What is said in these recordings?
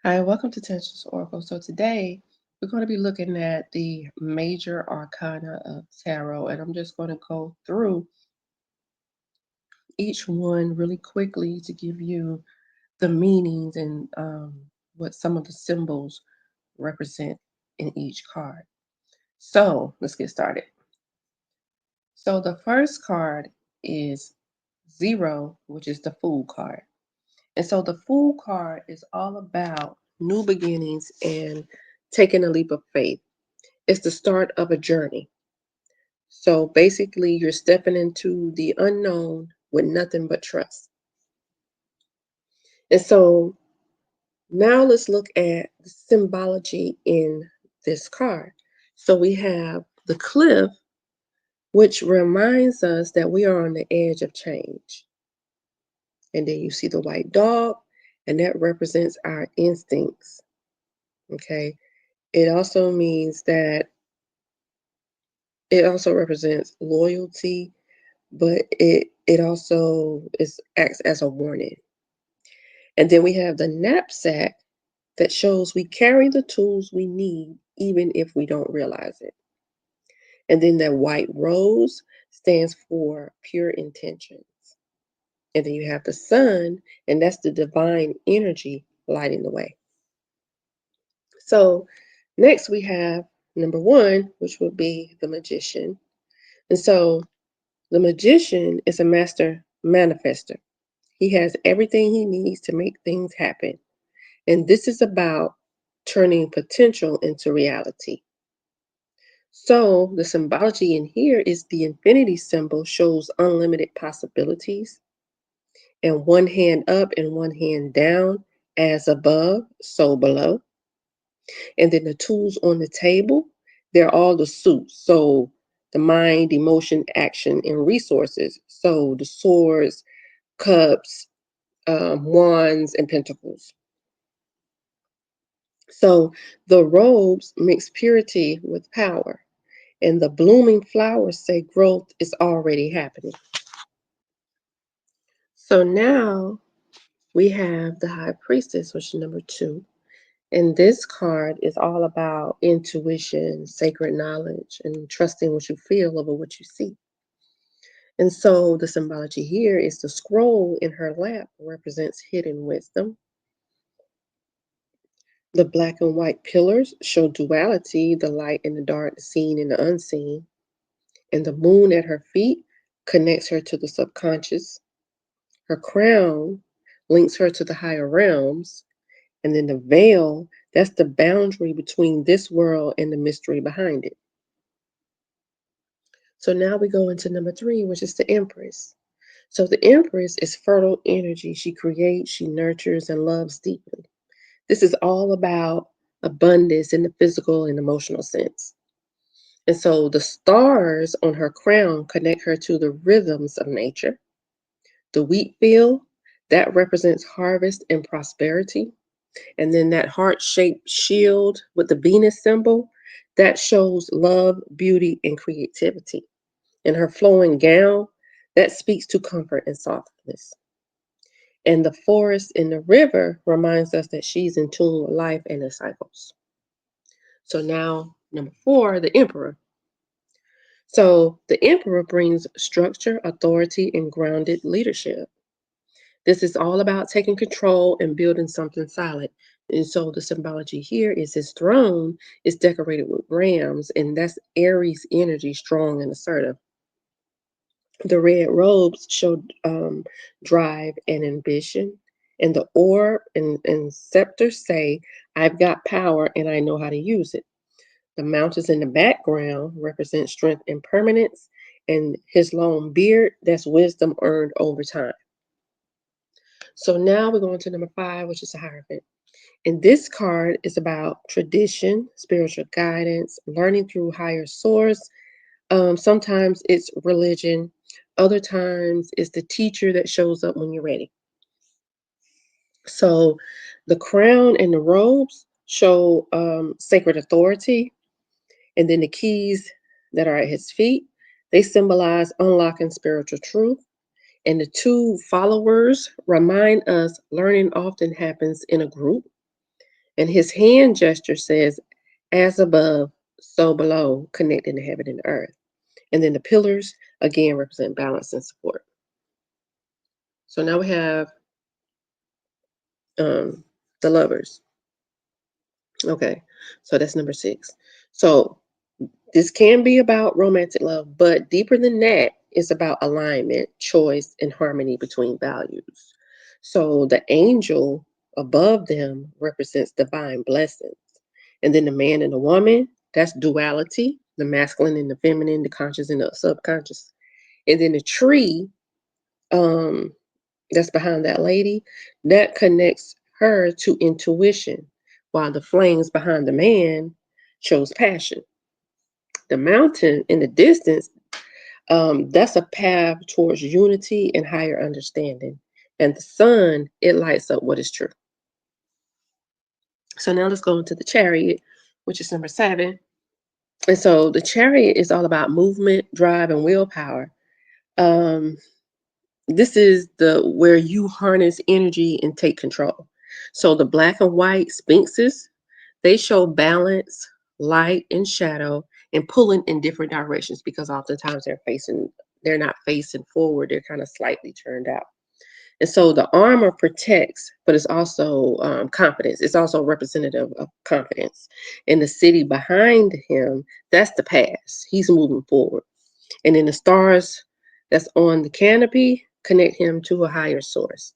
Hi, welcome to Tensions Oracle. So today we're going to be looking at the Major Arcana of Tarot, and I'm just going to go through each one really quickly to give you the meanings and what some of the symbols represent in each card. So let's get started. So the first card is Zero, which is the Fool card. And so the Fool card is all about new beginnings and taking a leap of faith. It's the start of a journey. So basically, you're stepping into the unknown with nothing but trust. And so now let's look at the symbology in this card. So we have the cliff, which reminds us that we are on the edge of change. And then you see the white dog, and that represents our instincts. Okay. It also means that it also represents loyalty, but it also acts as a warning. And then we have the knapsack that shows we carry the tools we need even if we don't realize it. And then that white rose stands for pure intentions. And then you have the sun, and that's the divine energy lighting the way. So next we have number one, which would be the magician. And so the magician is a master manifester. He has everything he needs to make things happen. And this is about turning potential into reality. So the symbology in here is the infinity symbol shows unlimited possibilities, and one hand up and one hand down, as above, so below. And then the tools on the table, they're all the suits. So the mind, emotion, action, and resources. So the swords, cups, wands, and pentacles. So the robes mix purity with power, and the blooming flowers say growth is already happening. So now we have the High Priestess, which is number two. And this card is all about intuition, sacred knowledge, and trusting what you feel over what you see. And so the symbology here is the scroll in her lap represents hidden wisdom. The black and white pillars show duality, the light and the dark, the seen and the unseen. And the moon at her feet connects her to the subconscious. Her crown links her to the higher realms. And then the veil, that's the boundary between this world and the mystery behind it. So now we go into number three, which is the Empress. So the Empress is fertile energy. She creates, she nurtures, and loves deeply. This is all about abundance in the physical and emotional sense. And so the stars on her crown connect her to the rhythms of nature. The wheat field, that represents harvest and prosperity. And then that heart-shaped shield with the Venus symbol, that shows love, beauty, and creativity. And her flowing gown, that speaks to comfort and softness. And the forest and the river reminds us that she's in tune with life and its cycles. So now, number four, the emperor. So the emperor brings structure, authority, and grounded leadership. This is all about taking control and building something solid. And so the symbology here is his throne is decorated with rams, and that's Aries energy, strong and assertive. The red robes show drive and ambition. And the orb and scepter say, I've got power and I know how to use it. The mountains in the background represent strength and permanence. And his long beard, that's wisdom earned over time. So now we're going to number five, which is a Hierophant. And this card is about tradition, spiritual guidance, learning through higher source. Sometimes it's religion. Other times it's the teacher that shows up when you're ready. So the crown and the robes show sacred authority. And then the keys that are at his feet, they symbolize unlocking spiritual truth. And the two followers remind us learning often happens in a group. And his hand gesture says, as above, so below, connecting the heaven and the earth. And then the pillars, again, represent balance and support. So now we have the lovers. Okay, so that's number 6. So this can be about romantic love, but deeper than that, it's about alignment, choice, and harmony between values. So the angel above them represents divine blessings. And then the man and the woman, that's duality, the masculine and the feminine, the conscious and the subconscious. And then the tree, um, that's behind that lady, that connects her to intuition, while the flames behind the man shows passion. The mountain in the distance, that's a path towards unity and higher understanding. And the sun, it lights up what is true. So now let's go into the chariot, which is number 7. And so the chariot is all about movement, drive, and willpower. Um, this is the where you harness energy and take control. So the black and white sphinxes, they show balance, light and shadow, and pulling in different directions because oftentimes they're not facing forward, they're kind of slightly turned out. And so the armor protects, but it's also confidence. It's also representative of confidence. And the city behind him, that's the past. He's moving forward. And then the stars that's on the canopy connect him to a higher source.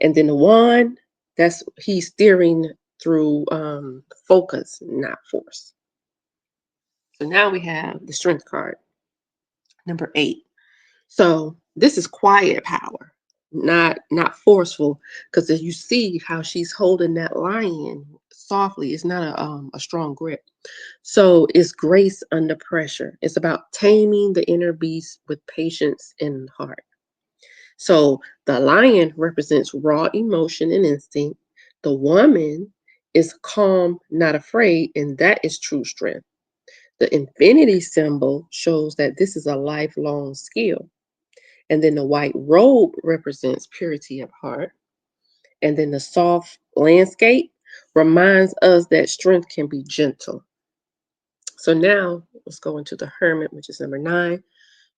And then the wand, that's he's steering through focus, not force. So now we have the strength card, number 8. So this is quiet power, not forceful, because as you see how she's holding that lion softly, it's not a strong grip. So it's grace under pressure. It's about taming the inner beast with patience and heart. So the lion represents raw emotion and instinct. The woman is calm, not afraid, and that is true strength. The infinity symbol shows that this is a lifelong skill. And then the white robe represents purity of heart. And then the soft landscape reminds us that strength can be gentle. So now let's go into the hermit, which is number 9.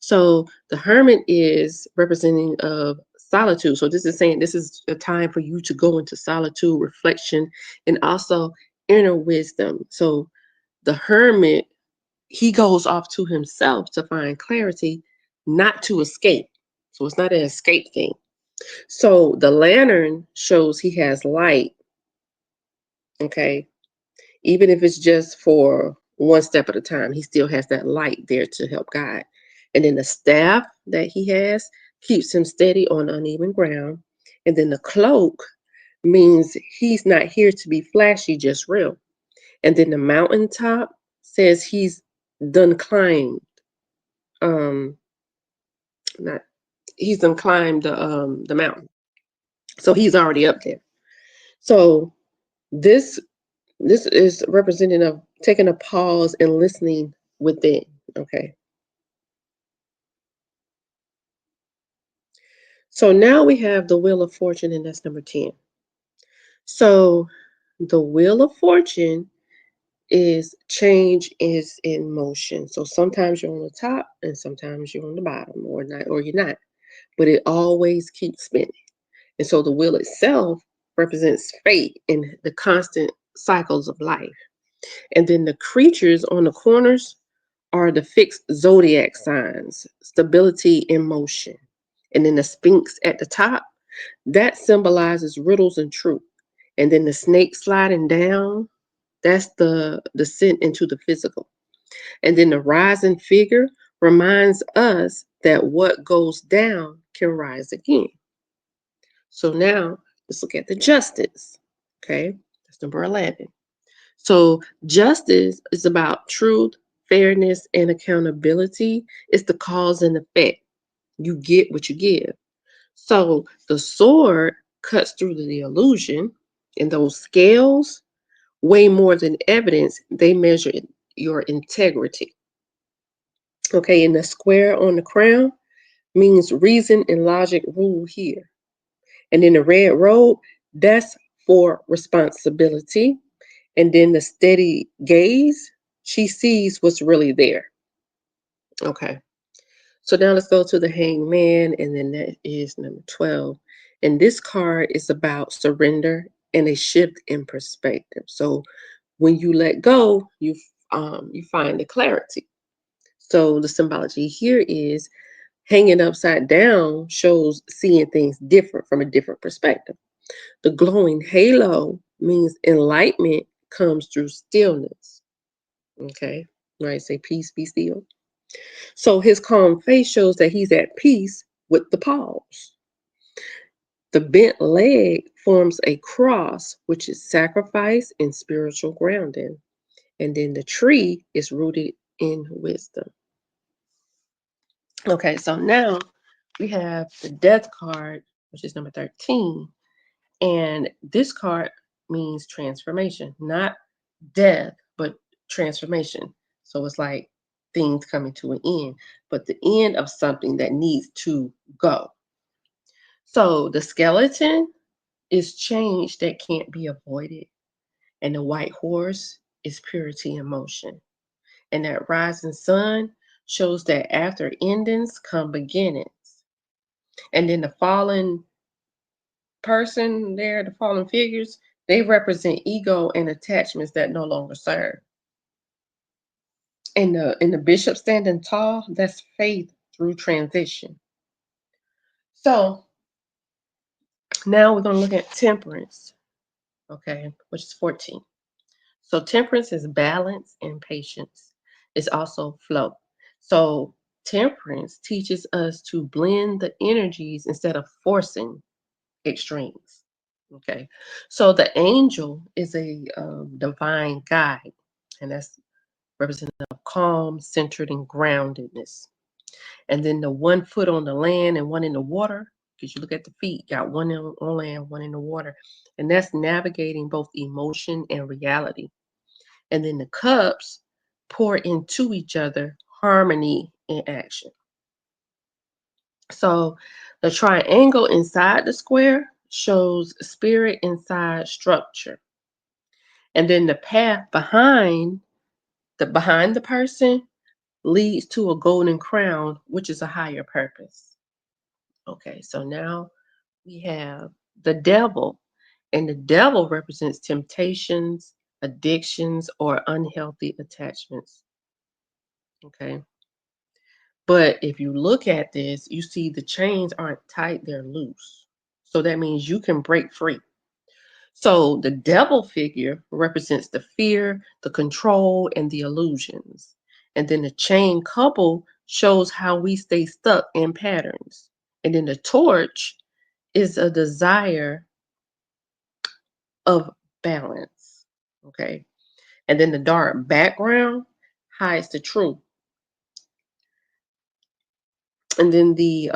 So the hermit is representing of solitude. So this is saying this is a time for you to go into solitude, reflection, and also inner wisdom. So the hermit, he goes off to himself to find clarity, not to escape. So it's not an escape thing. So the lantern shows he has light, okay? Even if it's just for one step at a time, he still has that light there to help guide. And then the staff that he has keeps him steady on uneven ground. And then the cloak means he's not here to be flashy, just real. And then the mountaintop says he's done climbed. Um, not he's done climbed the mountain. So he's already up there. So this this is representative of taking a pause and listening within. Okay. So now we have the Wheel of Fortune, and that's number 10. So the Wheel of Fortune is change is in motion. So sometimes you're on the top and sometimes you're on the bottom or not or you're not. But it always keeps spinning. And so the wheel itself represents fate and the constant cycles of life. And then the creatures on the corners are the fixed zodiac signs, stability in motion. And then the sphinx at the top, that symbolizes riddles and truth. And then the snake sliding down, that's the descent into the physical. And then the rising figure reminds us that what goes down can rise again. So now let's look at the justice. Okay, that's number 11. So justice is about truth, fairness, and accountability. It's the cause and effect. You get what you give. So the sword cuts through the illusion, and those scales weigh more than evidence. They measure your integrity. Okay, and the square on the crown means reason and logic rule here. And then the red robe, that's for responsibility. And then the steady gaze, she sees what's really there. Okay. So now let's go to the hangman, and then that is number 12. And this card is about surrender and a shift in perspective. So when you let go, you find the clarity. So the symbology here is hanging upside down shows seeing things different from a different perspective. The glowing halo means enlightenment comes through stillness. Okay. Right. Say peace, be still. So his calm face shows that he's at peace with the pause. The bent leg forms a cross, which is sacrifice and spiritual grounding. And then the tree is rooted in wisdom. Okay, so now we have the death card, which is number 13. And this card means transformation, not death, but transformation. So it's like things coming to an end, but the end of something that needs to go. So the skeleton is change that can't be avoided, and the white horse is purity in motion. And that rising sun shows that after endings come beginnings. And then the fallen person there, the fallen figures, they represent ego and attachments that no longer serve. And the bishop standing tall, that's faith through transition. So now we're going to look at temperance, okay, which is 14. So temperance is balance and patience. It's also flow. So temperance teaches us to blend the energies instead of forcing extremes. Okay. So the angel is a divine guide, and that's representative of calm, centered, and groundedness. And then the one foot on the land and one in the water, because you look at the feet, got one on land, one in the water. And that's navigating both emotion and reality. And then the cups pour into each other, harmony in action. So the triangle inside the square shows spirit inside structure. And then the path behind the person leads to a golden crown, which is a higher purpose. Okay, so now we have the devil, and the devil represents temptations, addictions, or unhealthy attachments. Okay. But if you look at this, you see the chains aren't tight, they're loose. So that means you can break free. So the devil figure represents the fear, the control, and the illusions. And then the chain couple shows how we stay stuck in patterns. And then the torch is a desire of balance. Okay. And then the dark background hides the truth. And then the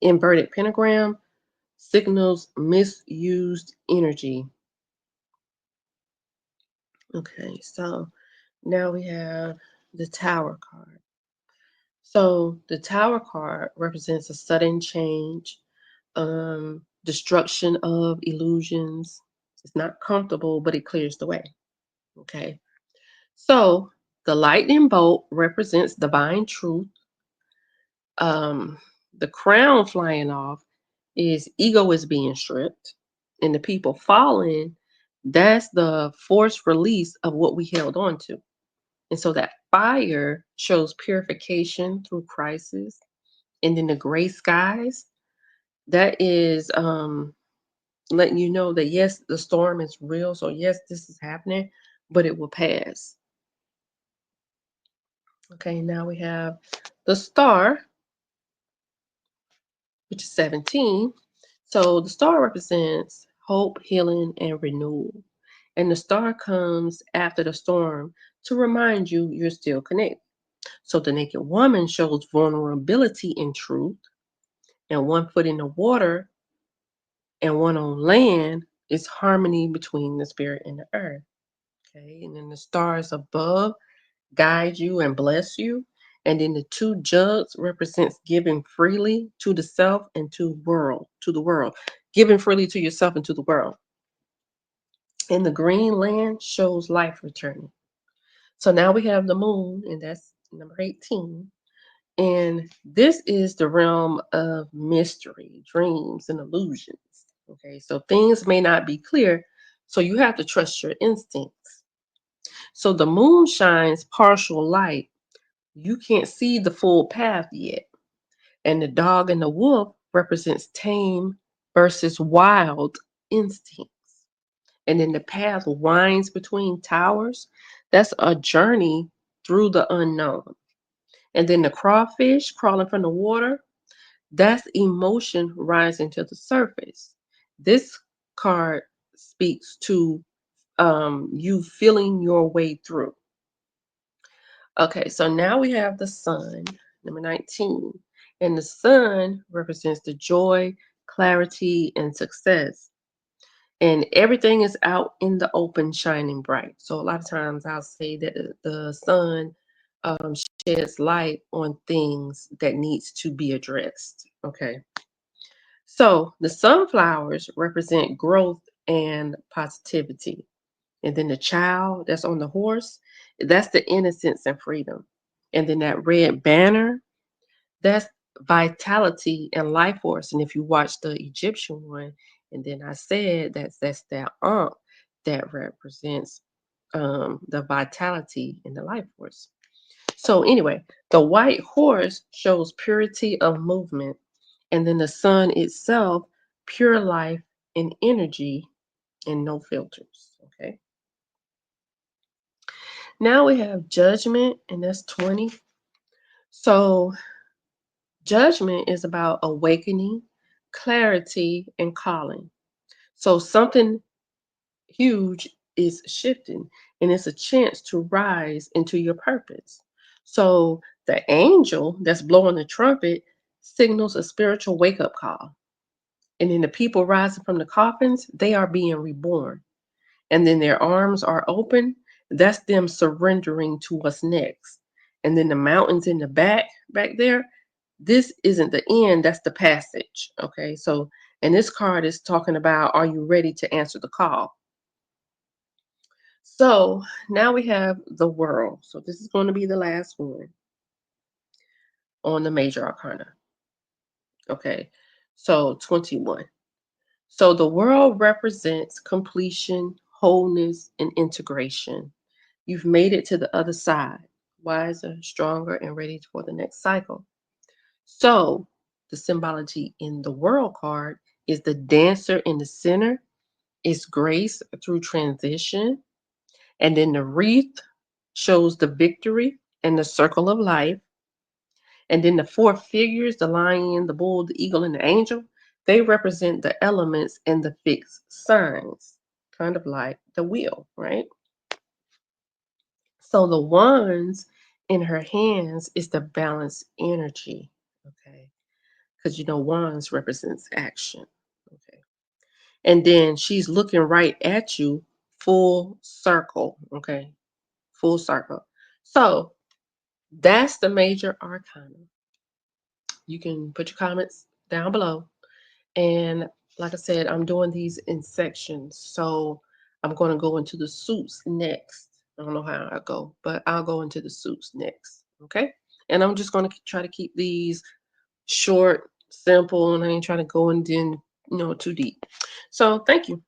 inverted pentagram signals misused energy. Okay, so now we have the Tower card. So the Tower card represents a sudden change, destruction of illusions. It's not comfortable, but it clears the way. Okay, so the lightning bolt represents divine truth. Um, the crown flying off is ego is being stripped, and the people falling, that's the forced release of what we held on to. And so that fire shows purification through crisis. And then the gray skies, that is letting you know that yes, the storm is real. So yes, this is happening, but it will pass. Okay, now we have the star, which is 17. So the star represents hope, healing, and renewal. And the star comes after the storm to remind you you're still connected. So the naked woman shows vulnerability in truth, and one foot in the water and one on land is harmony between the spirit and the earth. Okay, and then the stars above guide you and bless you. And then the two jugs represents giving freely to the self and to the world, giving freely to yourself and to the world. And the green land shows life returning. So now we have the moon, and that's number 18. And this is the realm of mystery, dreams, and illusions. Okay, so things may not be clear, so you have to trust your instincts. So the moon shines partial light. You can't see the full path yet. And the dog and the wolf represents tame versus wild instincts. And then the path winds between towers. That's a journey through the unknown. And then the crawfish crawling from the water, that's emotion rising to the surface. This card speaks to you feeling your way through. Okay, so now we have the sun, number 19. And the sun represents the joy, clarity, and success. And everything is out in the open, shining bright. So a lot of times I'll say that the sun sheds light on things that needs to be addressed. Okay. So the sunflowers represent growth and positivity. And then the child that's on the horse, that's the innocence and freedom. And then that red banner, that's vitality and life force. And if you watch the Egyptian one, and then I said that's that ankh that represents the vitality and the life force. So anyway, the white horse shows purity of movement, and then the sun itself, pure life and energy and no filters. Okay. Now we have judgment, and that's 20. So judgment is about awakening, clarity, and calling. So something huge is shifting, and it's a chance to rise into your purpose. So the angel that's blowing the trumpet signals a spiritual wake up call. And then the people rising from the coffins, they are being reborn. And then their arms are open. That's them surrendering to what's next. And then the mountains in the back there, this isn't the end, that's the passage. Okay, so, and this card is talking about, are you ready to answer the call? So now we have the world. So this is going to be the last one on the major arcana. Okay, so 21. So the world represents completion, wholeness, and integration. You've made it to the other side, wiser, stronger, and ready for the next cycle. So the symbology in the world card is the dancer in the center, is grace through transition. And then the wreath shows the victory and the circle of life. And then the four figures, the lion, the bull, the eagle, and the angel, they represent the elements and the fixed signs, kind of like the wheel, right? So the wands in her hands is the balanced energy, okay? Because wands represents action, okay? And then she's looking right at you, full circle, okay? Full circle. So that's the major arcana. You can put your comments down below. And like I said, I'm doing these in sections. So I'm going to go into the suits next. I don't know how I go, but I'll go into the suits next. Okay. And I'm just going to try to keep these short, simple, and I ain't trying to go in too deep. So thank you.